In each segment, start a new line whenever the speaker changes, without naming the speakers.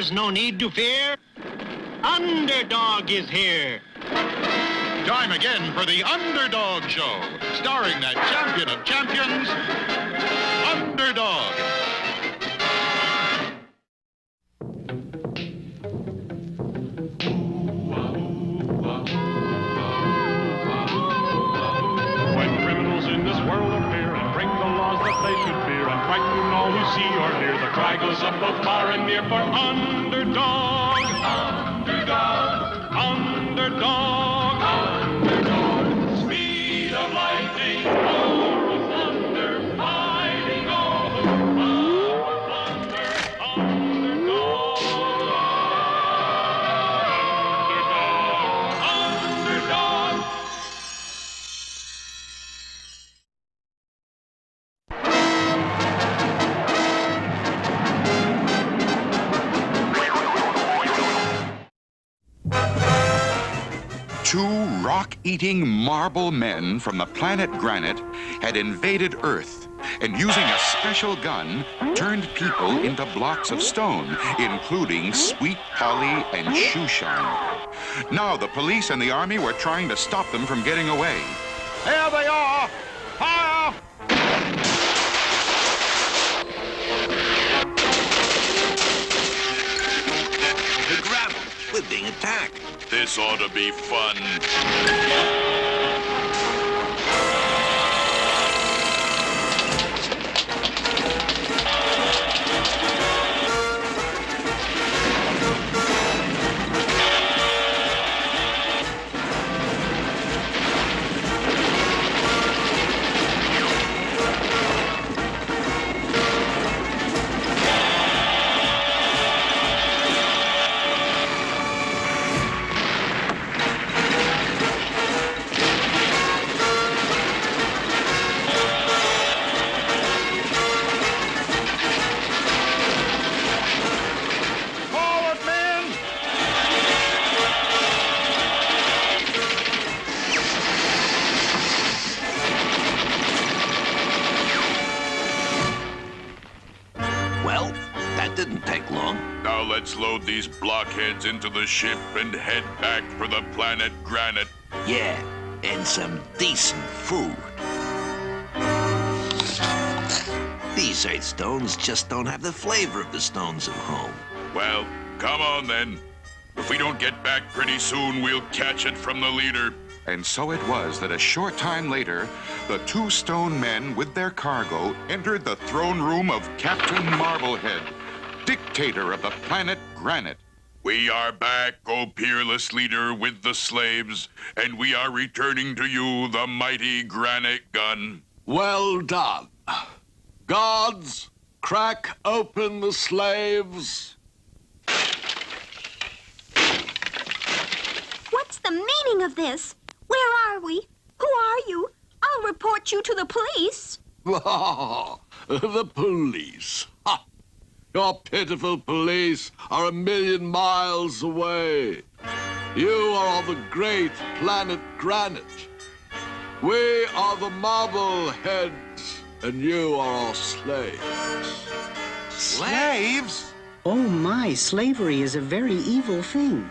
has no need to fear. Underdog is here.
Time again for the Underdog Show, starring that champion of champions, Underdog.
When criminals in this world appear and bring the laws that they should fear and frighten all who see or hear, the cry goes up both far and near for Underdog. Underdog. Underdog. Underdog. Speed of lightning, roar of thunder, fighting all who power of thunder. Underdog. Underdog. Underdog.
2 rock-eating marble men from the planet Granite had invaded Earth and, using a special gun, turned people into blocks of stone, including Sweet Polly and Shoeshine. Now the police and the army were trying to stop them from getting away. There they are! Fire!
The gravel. We're being attacked.
This ought to be fun.
Well, that didn't take long.
Now let's load these blockheads into the ship and head back for the planet Granite.
Yeah, and some decent food. These Earth stones just don't have the flavor of the stones of home.
Well, come on then. If we don't get back pretty soon, we'll catch it from the leader.
And so it was that a short time later, the 2 stone men with their cargo entered the throne room of Captain Marblehead, dictator of the planet Granite.
We are back, O peerless leader, with the slaves, and we are returning to you the mighty Granite Gun.
Well done. Guards, crack open the slaves.
What's the meaning of this? Where are we? Who are you? I'll report you to the police.
The police. Ha! Your pitiful police are 1,000,000 miles away. You are on the great planet Granite. We are the Marbleheads, and you are our slaves.
Slaves?
Oh my, slavery is a very evil thing.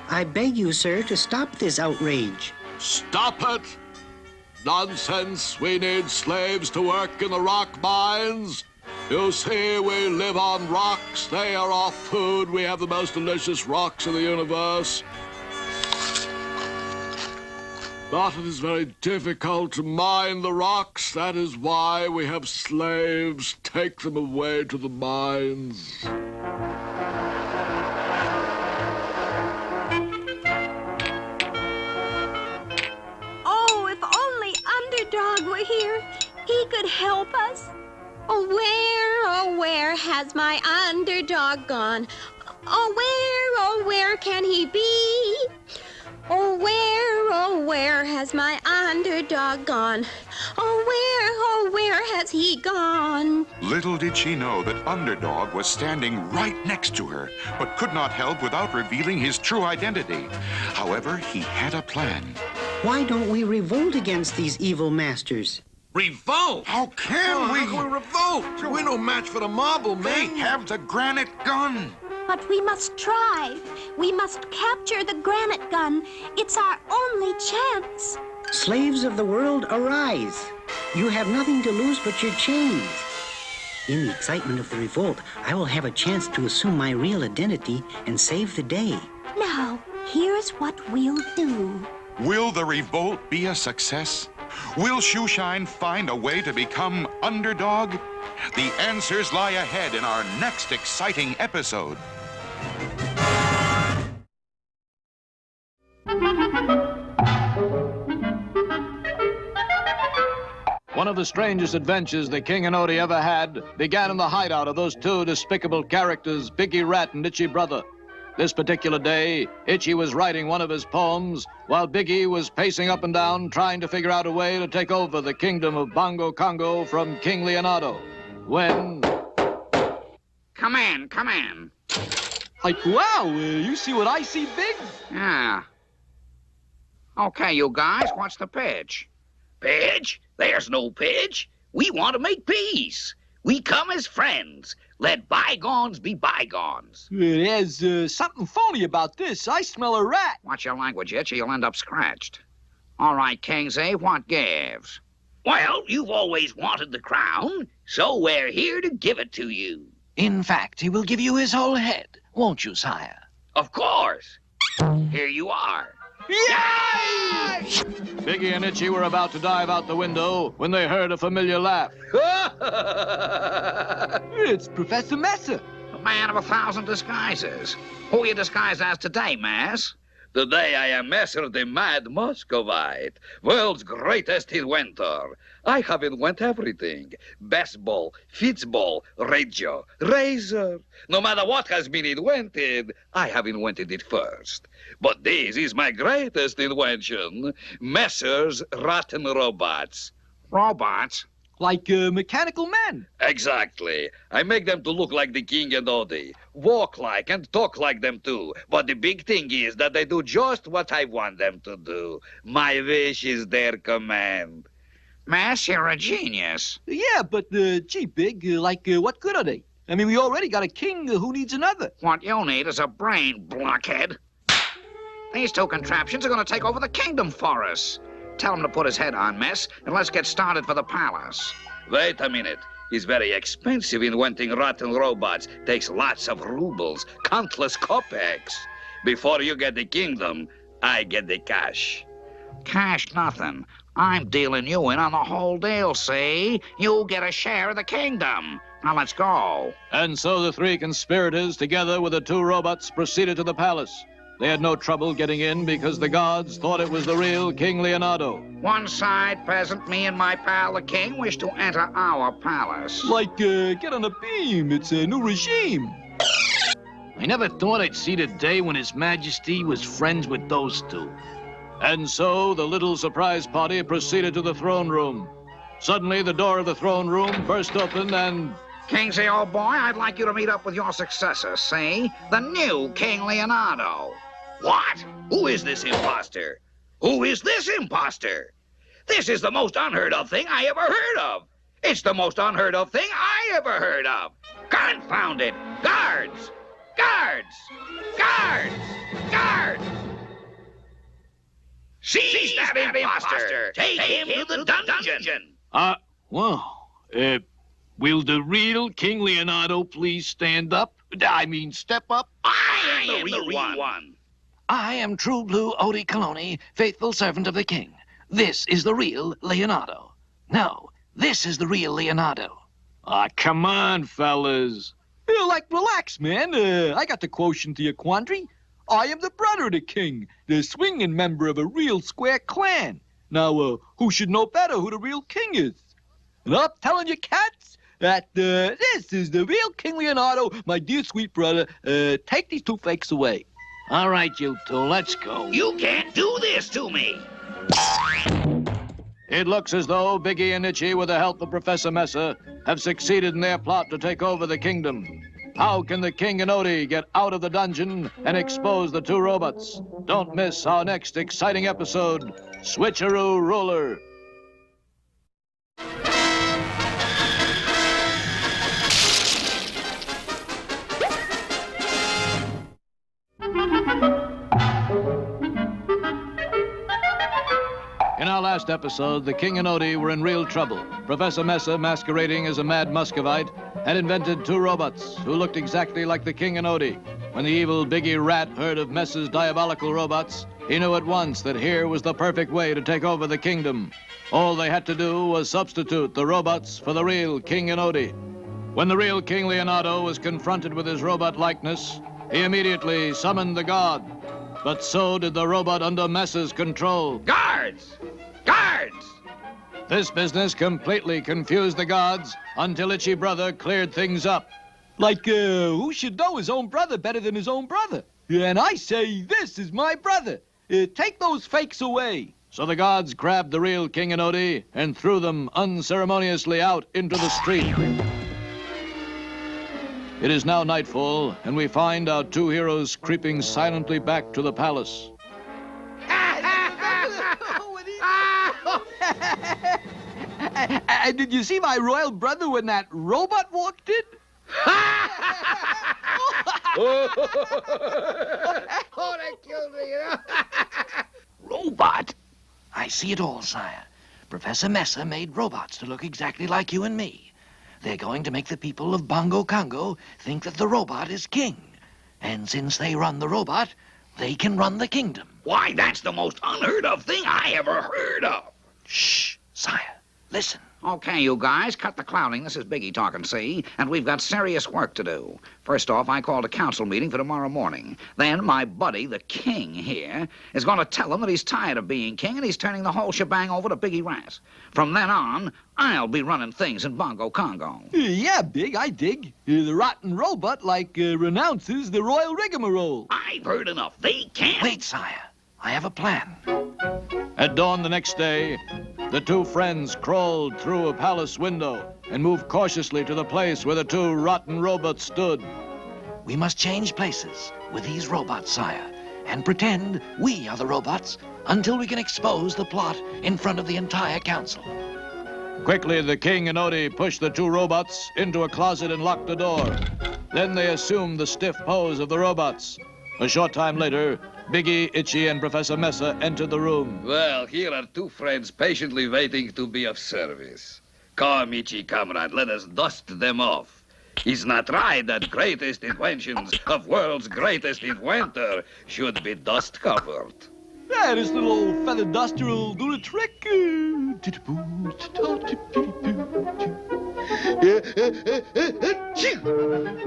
I beg you, sir, to stop this outrage.
Stop it! Nonsense! We need slaves to work in the rock mines. You see, we live on rocks. They are our food. We have the most delicious rocks in the universe. But it is very difficult to mine the rocks. That is why we have slaves. Take them away to the mines.
Underdog were here, he could help us. Oh, where has my underdog gone? Oh, where can he be? Oh, where has my underdog gone? Oh, where has he gone?
Little did she know that Underdog was standing right next to her, but could not help without revealing his true identity. However, he had a plan.
Why don't we revolt against these evil masters?
Revolt?
How can we?
How can we revolt? We're no match for the marble,
They
man.
have the Granite Gun.
But we must try. We must capture the Granite Gun. It's our only chance.
Slaves of the world, arise. You have nothing to lose but your chains. In the excitement of the revolt, I will have a chance to assume my real identity and save the day.
Now, here's what we'll do.
Will the revolt be a success? Will Shoeshine find a way to become Underdog? The answers lie ahead in our next exciting episode.
One of the strangest adventures the King and Odie ever had began in the hideout of those two despicable characters, Biggie Rat and Itchy Brother. This particular day, Itchy was writing one of his poems, while Biggie was pacing up and down trying to figure out a way to take over the kingdom of Bongo Congo from King Leonardo. When...
Come in.
Like, wow, you see what I see, Big?
Yeah. Okay, you guys, what's the pitch? Pitch? There's no pitch. We want to make peace. We come as friends. Let bygones be bygones.
There's something phony about this. I smell a rat.
Watch your language, Itch, or you'll end up scratched. All right, Kingsley, what gives? Well, you've always wanted the crown, so we're here to give it to you.
In fact, he will give you his whole head, won't you, sire?
Of course. Here you are.
Yay! Biggie and Itchy were about to dive out the window when they heard a familiar laugh.
It's Professor Messer.
The man of 1,000 disguises. Who are you disguised as today, Mass? Today I am Messer the Mad Muscovite, world's greatest inventor. I have invented everything. Baseball, Fitzball, radio, razor. No matter what has been invented, I have invented it first. But this is my greatest invention. Messer's rotten robots. Robots?
Like mechanical men.
Exactly. I make them to look like the King and Odie. Walk like and talk like them too. But the big thing is that they do just what I want them to do. My wish is their command. Mass, you're a genius.
Yeah, but, gee, Big, what good are they? I mean, we already got a king. Who needs another?
What you need is a brain, blockhead. These two contraptions are going to take over the kingdom for us. Tell him to put his head on, Mess, and let's get started for the palace. Wait a minute. It's very expensive inventing rotten robots. Takes lots of rubles, countless kopecks. Before you get the kingdom, I get the cash. Cash nothing. I'm dealing you in on the whole deal, see? You get a share of the kingdom. Now let's go.
And so the three conspirators, together with the two robots, proceeded to the palace. They had no trouble getting in because the gods thought it was the real King Leonardo.
One side, peasant, me and my pal, the king, wish to enter our palace.
Get on a beam. It's a new regime.
I never thought I'd see the day when His Majesty was friends with those two.
And so the little surprise party proceeded to the throne room. Suddenly, the door of the throne room burst open and...
Kingsley, old boy, I'd like you to meet up with your successor, see? The new King Leonardo. What? Who is this imposter? Who is this imposter? This is the most unheard of thing I ever heard of. It's the most unheard of thing I ever heard of. Confound it! Guards! Guards! Guards! Guards! Seize that imposter! Take him to the dungeon!
Will the real King Leonardo please stand up? Step up?
I am the real one.
I am True Blue Odie Coloni, faithful servant of the king. This is the real Leonardo. No, this is the real Leonardo.
Come on, fellas.
Relax, man. I got the quotient to your quandary. I am the brother of the king, the swinging member of a real square clan. Now, who should know better who the real king is? And I'm telling you, cats, that this is the real King Leonardo, my dear sweet brother. Take these two fakes away.
All right, you two, let's go.
You can't do this to me.
It looks as though Biggie and Itchy, with the help of Professor Messer, have succeeded in their plot to take over the kingdom. How can the King and Odie get out of the dungeon and expose the two robots? Don't miss our next exciting episode, Switcheroo Ruler.
last episode, the King and Odie were in real trouble. Professor Messer, masquerading as a mad Muscovite, had invented 2 robots who looked exactly like the King and Odie. When the evil Biggie Rat heard of Messer's diabolical robots, he knew at once that here was the perfect way to take over the kingdom. All they had to do was substitute the robots for the real King and Odie. When the real King Leonardo was confronted with his robot likeness, he immediately summoned the god. But so did the robot under Messer's control.
Guards! Guards!
This business completely confused the gods until Itchy Brother cleared things up.
Like, who should know his own brother better than his own brother? And I say, this is my brother. Take those fakes away.
So the gods grabbed the real King and Odie and threw them unceremoniously out into the street. It is now nightfall, and we find our 2 heroes creeping silently back to the palace.
Did you see my royal brother when that robot walked in?
Oh, that killed me, you know?
Robot? I see it all, sire. Professor Messer made robots to look exactly like you and me. They're going to make the people of Bongo Congo think that the robot is king. And since they run the robot, they can run the kingdom.
Why, that's the most unheard of thing I ever heard of.
Shh, sire. Listen.
Okay, you guys, cut the clowning. This is Biggie talking, see? And we've got serious work to do. First off, I called a council meeting for tomorrow morning. Then my buddy, the king here, is going to tell him that he's tired of being king and he's turning the whole shebang over to Biggie Rat. From then on, I'll be running things in Bongo Congo.
Yeah, Big, I dig. The rotten robot, renounces the royal rigmarole.
I've heard enough. They can't...
Wait, sire. I have a plan.
At dawn the next day, the 2 friends crawled through a palace window and moved cautiously to the place where the 2 rotten robots stood.
We must change places with these robots, sire, and pretend we are the robots until we can expose the plot in front of the entire council.
Quickly, the King and Odie pushed the 2 robots into a closet and locked the door. Then they assumed the stiff pose of the robots. A short time later, Biggie, Itchy, and Professor Messer entered the room.
Well, here are 2 friends patiently waiting to be of service. Come, Itchy, comrade, let us dust them off. Is not right that greatest inventions of world's greatest inventor should be dust covered?
Yeah, this little old feather duster will do the trick.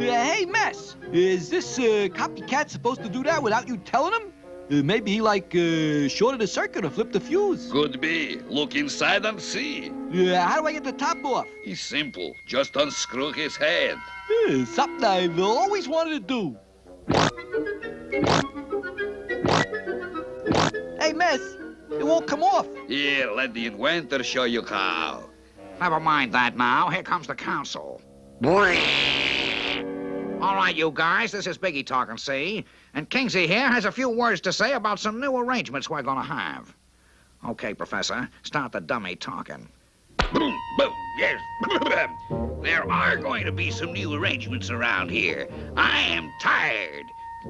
Hey, Mess, is this copycat supposed to do that without you telling him? Maybe he, shorted a circuit or flipped a fuse.
Could be. Look inside and see.
How do I get the top off?
It's simple. Just unscrew his head.
Something I've always wanted to do. Hey, Mess, it won't come off.
Here, let the inventor show you how.
Never mind that now. Here comes the council. All right, you guys, this is Biggie talking, see? And Kingsley here has a few words to say about some new arrangements we're going to have. Okay, Professor, start the dummy talking.
Boom, boom, yes. There are going to be some new arrangements around here. I am tired.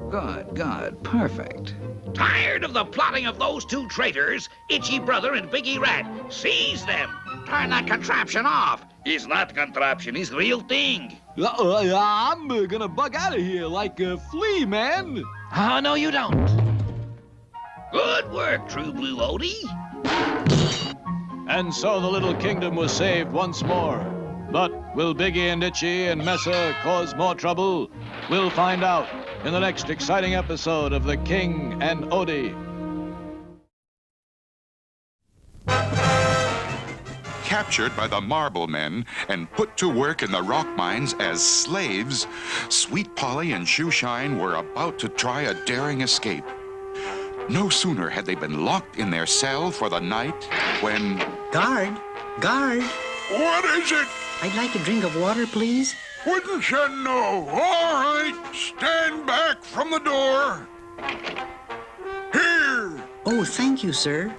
Good, good, perfect.
Tired of the plotting of those 2 traitors, Itchy Brother and Biggie Rat. Seize them.
Turn that contraption off.
It's not contraption, it's the real thing.
I'm gonna bug out of here like a flea, man.
Oh, no, you don't.
Good work, True Blue Odie.
And so the little kingdom was saved once more. But will Biggie and Itchy and Messer cause more trouble? We'll find out in the next exciting episode of The King and Odie.
Captured by the Marble Men and put to work in the rock mines as slaves, Sweet Polly and Shoeshine were about to try a daring escape. No sooner had they been locked in their cell for the night when...
Guard! Guard!
What is it?
I'd like a drink of water, please.
Wouldn't you know? All right, stand back from the door. Here.
Oh, thank you, sir.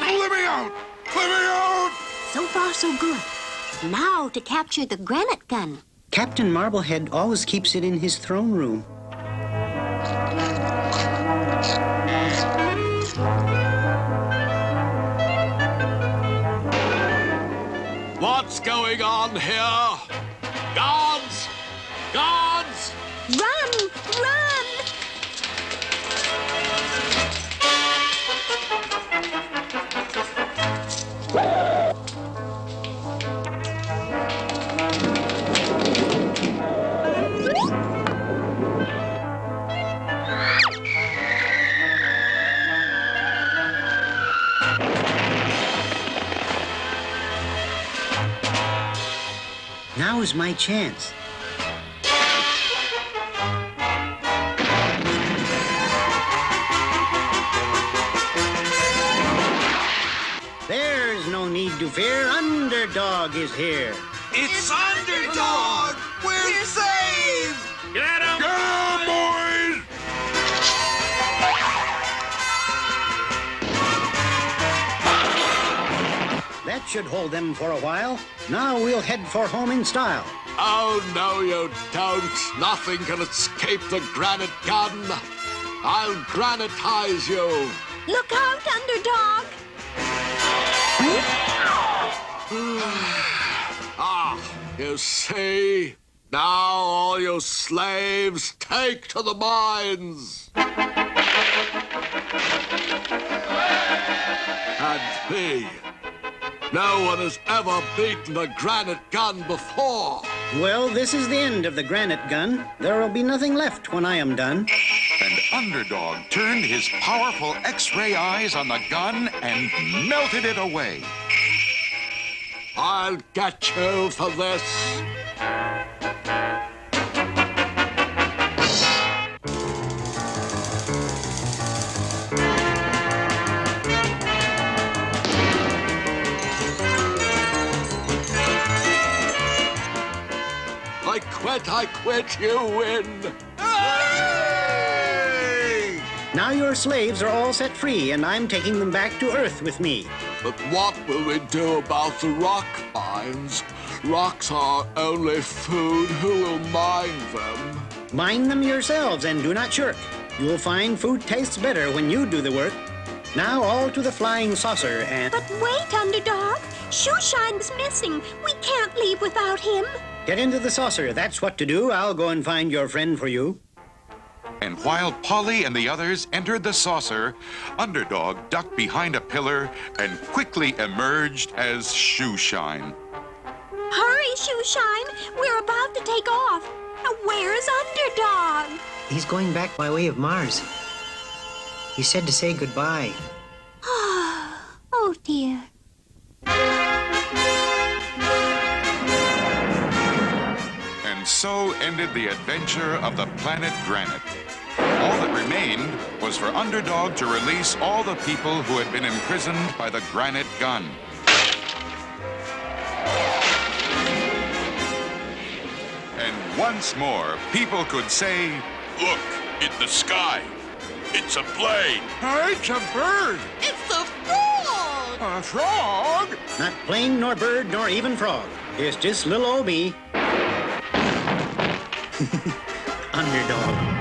Let me out! Let me out!
So far, so good. Now to capture the Granite Gun.
Captain Marblehead always keeps it in his throne room.
what's going on here? Guards! Guards!
Run! Run!
Now is my chance. There's no need to fear. Underdog is here.
It's Underdog! We're saved!
Get him!
Get 'em, boys!
That should hold them for a while. Now we'll head for home in style.
Oh, no, you don't. Nothing can escape the Granite Gun. I'll granitize you.
Look out, Underdog!
You see? Now all you slaves take to the mines. And me. No one has ever beaten a Granite Gun before.
Well, this is the end of the Granite Gun. There will be nothing left when I am done.
And Underdog turned his powerful X-ray eyes on the gun and melted it away.
I'll get you for this. I quit, you win.
Hooray! Now your slaves are all set free, and I'm taking them back to Earth with me.
But what will we do about the rock mines? Rocks are only food. Who will mine them?
Mine them yourselves and do not shirk. You'll find food tastes better when you do the work. Now all to the flying saucer and...
But wait, Underdog. Shoeshine's missing. We can't leave without him.
Get into the saucer. That's what to do. I'll go and find your friend for you.
And while Polly and the others entered the saucer, Underdog ducked behind a pillar and quickly emerged as Shoeshine.
Hurry, Shoeshine. We're about to take off. Where's Underdog?
He's going back by way of Mars. He said to say goodbye.
Oh, dear.
And so ended the adventure of the planet Granite. All that remained was for Underdog to release all the people who had been imprisoned by the Granite Gun. And once more, people could say,
Look, in the sky. It's a plane.
It's a bird.
It's a frog.
A frog?
Not plane, nor bird, nor even frog. It's just little old me. Underdog.